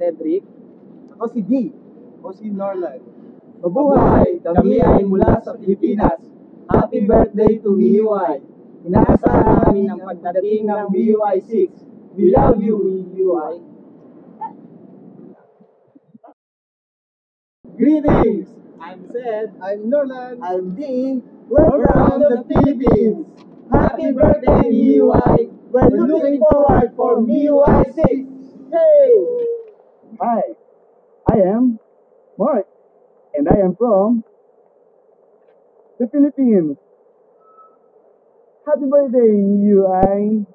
Cedric. Ako si D. Ako si Norlan. Mabuhay! Kami ay mula sa Pilipinas. Happy birthday to MIUI! Inaasahan namin ang pagdating ng MIUI 6. We love you, MIUI! Greetings! I'm Sed. I'm Norlan. I'm D. We're from the Philippines. Happy birthday, MIUI! We're looking forward for MIUI 6. Hey! Hi, I am Mark, and I am from the Philippines. Happy birthday, UI!